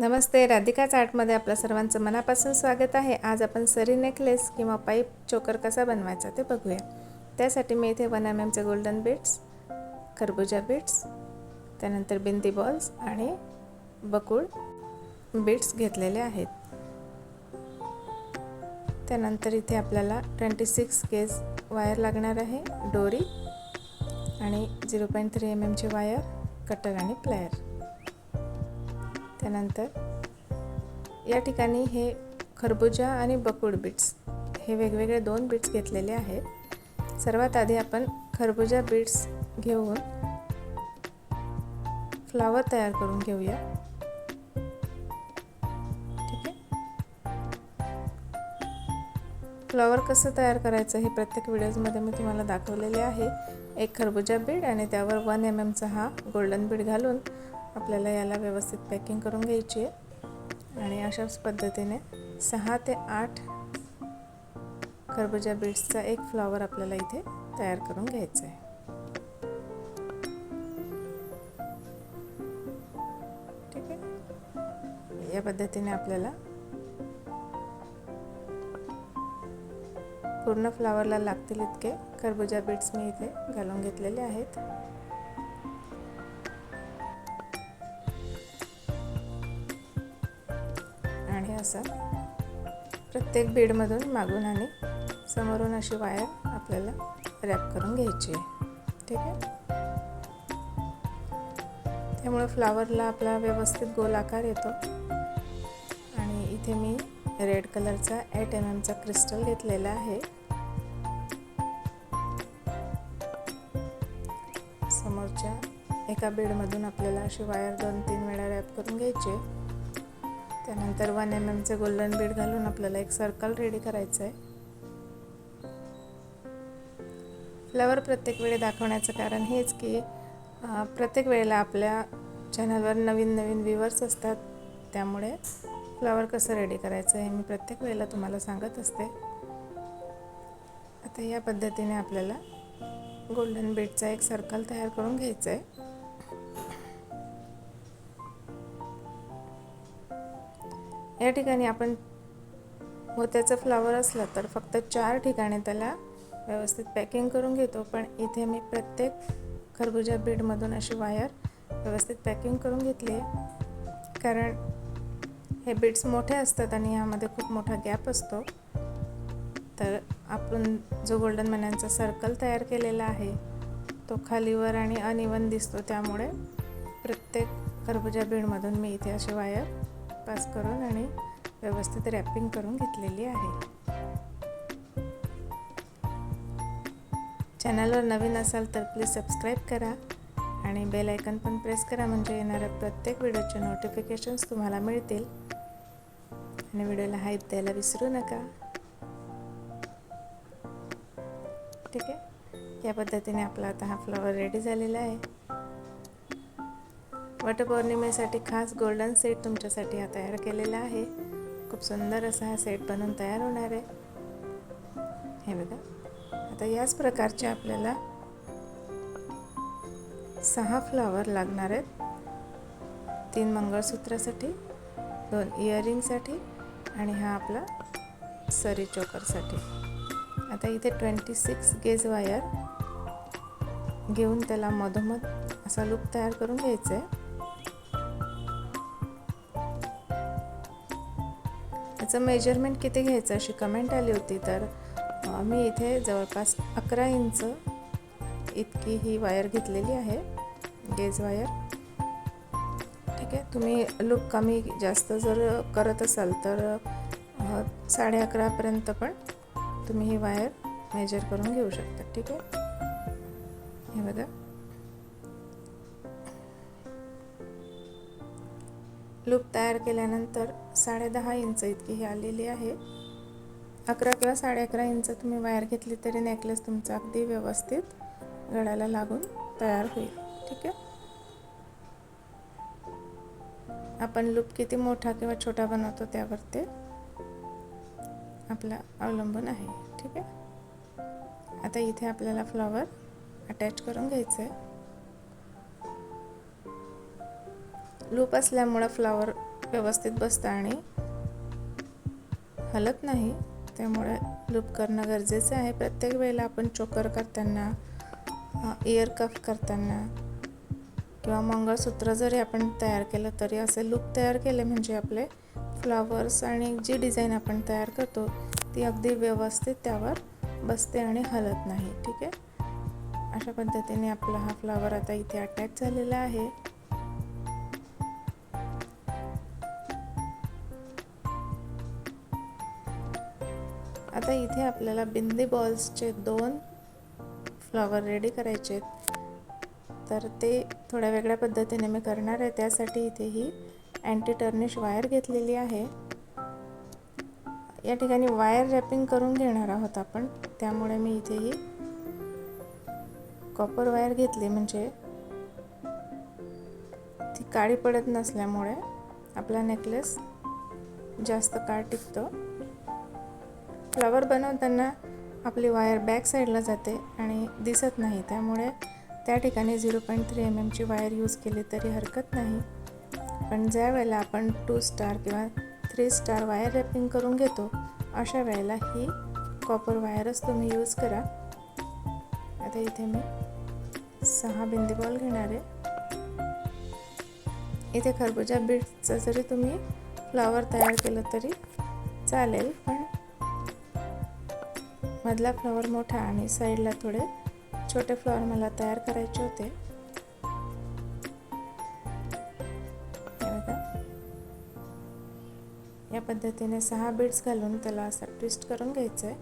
नमस्ते, राधिकाच आर्टमध्ये आपल्या सर्वांचं मनापासून स्वागत आहे. आज आपण सरी नेकलेस किंवा पाईप चोकर कसा बनवायचा ते बघूया. त्यासाठी मी इथे 1 mm चे गोल्डन बीड्स, खरबुजा बीड्स, त्यानंतर बिंदी बॉल्स आणि बकुळ बीड्स घेतलेले आहेत. त्यानंतर इथे आपल्याला 26 गेज वायर लागणार आहे, दोरी आणि 0.3 mm ची वायर, कटर आणि प्लायर. त्यानंतर या ठिकाणी हे खरबुजा आणि बकुळ बीड्स हे वेगवेगळे 2 बीड्स घेतलेले आहेत. सर्वात आधी आपण खरबुजा बीड्स घेऊन फ्लावर तयार करून घेऊया. ठीक आहे. फ्लावर कसं तयार करायचं हे प्रत्येक व्हिडिओजमध्ये मी तुम्हाला दाखवलेले आहे. एक खरबुजा बीड आणि त्यावर 1 mm चा हा गोल्डन बीड घालून आपल्याला याला व्यवस्थित पॅकिंग करून घ्यायची आहे. आणि अशाच पद्धतीने 6 ते 8 खरबुजा बीड्सचा एक फ्लावर आपल्याला इथे तयार करून घ्यायचा आहे. ठीक आहे. या पद्धतीने आपल्याला पूर्ण फ्लावरला लागतील इतके खरबुजा बीड्स मी इथे घालून घेतलेले आहेत. आणि असं प्रत्येक बीडमधून मागून आणि समोरून अशी वायर आपल्याला रॅप करून घ्यायची आहे. ठीक आहे. त्यामुळे फ्लावरला आपला व्यवस्थित गोल आकार येतो. आणि इथे मी रेड कलरचा 8 mm चा क्रिस्टल घेतलेला आहे. समोरच्या एका बीडमधून आपल्याला अशी वायर 2-3 वेळा रॅप करून घ्यायची. त्यानंतर 1 mm चे गोल्डन बीड घालून आपल्याला एक सर्कल रेडी करायचं आहे. फ्लावर प्रत्येक वेळी दाखवण्याचं कारण हेच की प्रत्येक वेळेला आपल्या चॅनलवर नवीन व्ह्यूअर्स असतात. त्यामुळे फ्लावर कसं रेडी करायचं हे मी प्रत्येक वेळेला तुम्हाला सांगत असते. आता या पद्धतीने आपल्याला गोल्डन बीडचा एक सर्कल तयार करून घ्यायचा आहे. या ठिकाणी आपण मोत्याचं फ्लावर असलं तर फक्त 4 ठिकाणी त्याला व्यवस्थित पॅकिंग करून घेतो. पण इथे मी प्रत्येक खरबुजा बीडमधून अशी वायर व्यवस्थित पॅकिंग करून घेतली आहे. कारण हे बीड्स मोठे असतात आणि यामध्ये खूप मोठा गॅप असतो. तर आपण जो गोल्डन मण्यांचा सर्कल तयार केलेला आहे तो खालीवर आणि अनइवन दिसतो. त्यामुळे प्रत्येक खरबुजा बीडमधून मी इथे अशी वायर पास करून आणि व्यवस्थित रॅपिंग करून घेतलेली आहे. चॅनलवर नवीन असाल तर प्लीज सबस्क्राईब करा आणि बेल आयकॉन पण प्रेस करा, म्हणजे येणाऱ्या प्रत्येक व्हिडिओचे नोटिफिकेशन्स तुम्हाला मिळतील. आणि व्हिडिओला हाईप द्यायला विसरू नका. ठीक आहे. या पद्धतीने आपला आता हा फ्लावर रेडी झालेला आहे. वटपौर्णिमेसाठी खास गोल्डन सेट तुमच्यासाठी हा तयार केलेला आहे. खूप सुंदर असा हा सेट बनून तयार होणार आहे. हे बघा. आता याच प्रकारचे आपल्याला 6 फ्लावर लागणार आहेत. 3 मंगळसूत्रासाठी, 2 इयरिंगसाठी आणि हा आपला सरी चोकरसाठी. आता इथे 26 गेज वायर घेऊन त्याला मधोमध असा लूप तयार करून घ्यायचा आहे. त्याचं मेजरमेंट किती घ्यायचं अशी कमेंट आली होती, तर मी इथे जवळपास 11 इंच इतकी ही वायर घेतलेली आहे, गेज वायर. ठीक आहे. तुम्ही लूप कमी जास्त जर करत असाल तर 11.5 पर्यंत पण तुम्ही ही वायर मेजर करून घेऊ शकता. ठीक आहे. हे बघा. लूप तयार केल्यानंतर 10.5 इंच इतकी ही आलेली आहे. 11 किंवा 11.5 इंच तुम्ही वायर घेतली तरी नेकलेस तुमचा अगदी व्यवस्थित गळ्याला लागून तयार होईल. ठीक आहे. आपण लूप किती मोठा किंवा छोटा बनवतो त्यावर ते आपला अवलंबून आहे. ठीक आहे. आता इथे आपल्याला फ्लावर अटॅच करून घ्यायचं आहे. लूप असल्यामुळे फ्लावर व्यवस्थित बसतं आणि हलत नाही, त्यामुळे लूप करणं गरजेचं आहे. प्रत्येक वेळेला आपण चोकर करताना, इयर कफ करताना किंवा मंगळसूत्र जरी आपण तयार केलं तरी असे लूप तयार केले म्हणजे आपले फ्लावर्स आणि जी डिझाईन आपण तयार करतो ती अगदी व्यवस्थित त्यावर बसते आणि हलत नाही. ठीक आहे, अशा पद्धतीने आपला हा फ्लावर आता इथे अटॅच झालेला आहे. आता इथे आपल्याला बिंदी बॉल्सचे 2 फ्लावर रेडी करायचे आहेत, तर ते थोड्या वेगळ्या पद्धतीने मी करणार आहे. त्यासाठी इथे ही अँटी टर्निश वायर घेतलेली आहे. या ठिकाणी वायर रॅपिंग करून घेणार आहोत आपण, त्यामुळे मी इथे ही कॉपर वायर घेतली, म्हणजे ती काळी पडत नसल्यामुळे आपला नेकलेस जास्त काळ टिकतो. फ्लावर बनवताना आपली वायर बॅक साईडला जाते आणि दिसत नाही, त्यामुळे त्या ठिकाणी 0.3 mm ची वायर यूज केली तरी हरकत नाही. पण ज्या वेळेला आपण 2 स्टार किंवा 3 स्टार वायर रॅपिंग करून घेतो अशा वेळेला ही कॉपर वायरच तुम्ही यूज करा. आता इथे मी 6 बिंदी बॉल घेणार आहे. इथे खरबूजा बीड्सचं जरी तुम्ही फ्लावर तयार केलं तरी चालेल, पण मधला फ्लावर मोठा आणि साईडला थोडे छोटे फ्लावर मला तयार करायचे होते. या पद्धतीने 6 बीड्स घालून त्याला असं ट्विस्ट करून घ्यायचं आहे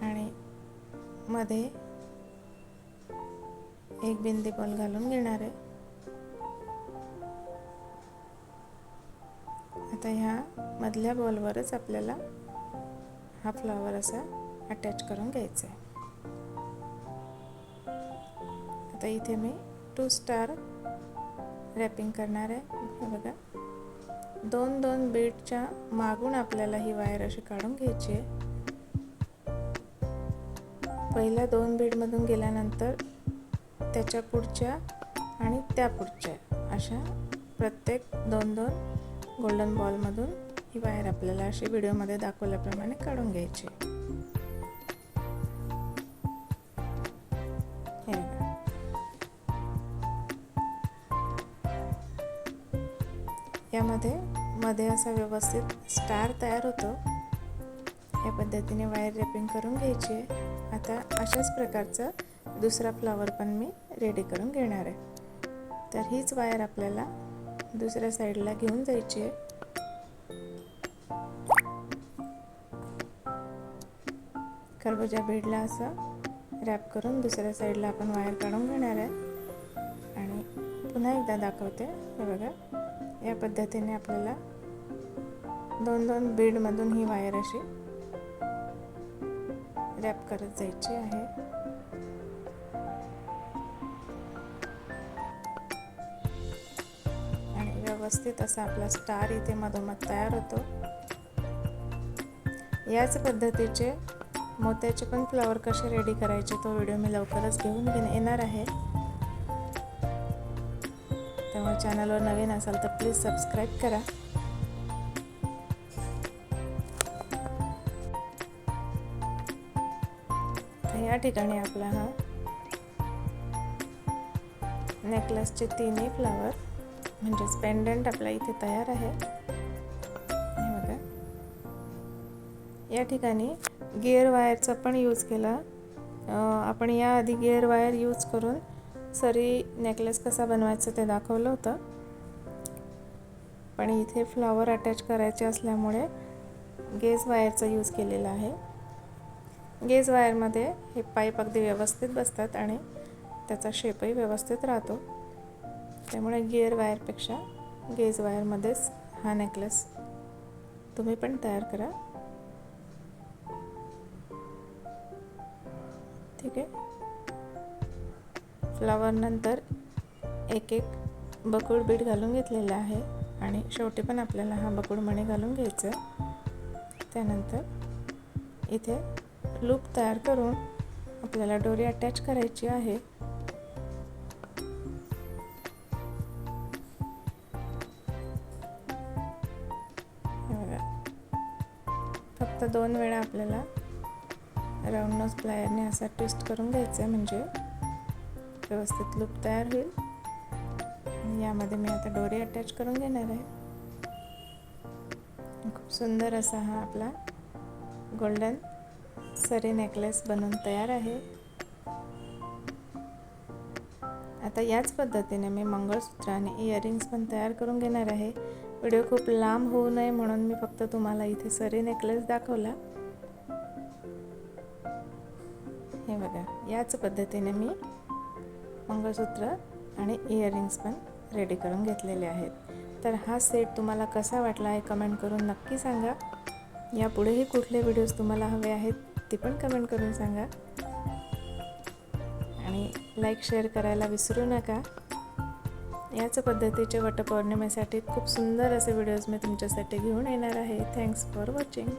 आणि मध्ये एक बिंदी बॉल घालून घेणार आहे. आता ह्या मधल्या बॉलवरच आपल्याला हा फ्लावर असा अटॅच करून घ्यायचा आहे. आता इथे मी 2 स्टार रॅपिंग करणार आहे. हे बघा, 2 बीडच्या मागून आपल्याला ही वायर अशी काढून घ्यायची आहे. पहिल्या 2 बीडमधून गेल्यानंतर त्याच्या पुढच्या आणि त्या पुढच्या अशा प्रत्येक 2 गोल्डन बॉलमधून ही वायर आपल्याला अशी व्हिडिओमध्ये दाखवल्याप्रमाणे काढून घ्यायची. यामध्ये मध्ये असा व्यवस्थित स्टार तयार होतो. या पद्धतीने वायर रॅपिंग करून घ्यायची आहे. आता अशाच प्रकारचा दुसरा फ्लावर पण मी रेडी करून घेणार आहे. तर हीच वायर आपल्याला दुसऱ्या साईडला घेऊन जायची आहे. खरबूजा बीडला असं रॅप करून दुसऱ्या साईडला आपण वायर काढून घेणार आहे आणि पुन्हा एकदा दाखवते. हे बघा, या पद्धतीने आपल्याला 2 बीडमधून ही वायर अशी रॅप करत जायची आहे. आणि व्यवस्थित असा आपला स्टार इथे मधोमध तयार होतो. याच पद्धतीचे मोत्याचे पण फ्लावर कसे रेडी करायचे तो व्हिडिओ मी लवकरच घेऊन येणार आहे. त्यामुळे चॅनलवर नवीन असाल तर प्लीज सबस्क्राईब करा. तर या ठिकाणी आपला हा नेकलेसचे 3ही फ्लावर म्हणजेच पेंडंट आपला इथे तयार आहे. हे बघा, या ठिकाणी गिअर वायरचा पण यूज केला. आपण याआधी गिअर वायर यूज करून सरी नेकलेस कसा बनवायचा ते दाखवलं होतं, पण इथे फ्लावर अटॅच करायचे असल्यामुळे गेज वायरचा यूज केलेला आहे. गेज वायरमध्ये हे पाईप अगदी व्यवस्थित बसतात आणि त्याचा शेपही व्यवस्थित राहतो. त्यामुळे गिअर वायरपेक्षा गेज वायरमध्येच हा नेकलेस तुम्ही पण तयार करा. ठीक आहे. फ्लावर नंतर एक बकुळ बीड घालून घेतलेला आहे आणि शेवटी पण आपल्याला हा बकुळ मणी घालून घ्यायचा आहे. त्यानंतर इथे लूप तयार करून आपल्याला दोरी अटॅच करायची आहे. फक्त 2 वेळा आपल्याला राऊंड नोज प्लायरने असा ट्विस्ट करून घ्यायचा आहे, म्हणजे व्यवस्थित लूप तयार होईल. आणि यामध्ये मी आता दोरी अटॅच करून घेणार आहे. खूप सुंदर असा हा आपला गोल्डन सरी नेकलेस बनून तयार आहे. आता याच पद्धतीने मी मंगळसूत्र आणि इयरिंग्स पण तयार करून घेणार आहे. व्हिडिओ खूप लांब होऊ नये म्हणून मी फक्त तुम्हाला इथे सरी नेकलेस दाखवला. हे बघा, याच पद्धतीने मी मंगळसूत्र आणि इयरिंग्स पण रेडी करून घेतलेले आहेत. तर हा सेट तुम्हाला कसा वाटला हे कमेंट करून नक्की सांगा. यापुढेही कुठले व्हिडिओज तुम्हाला हवे आहेत ते पण कमेंट करून सांगा. आणि लाईक शेअर करायला विसरू नका. याच पद्धतीचे वटपौर्णिमेसाठी खूप सुंदर असे व्हिडिओज मी तुमच्यासाठी घेऊन येणार आहे. Thanks for watching.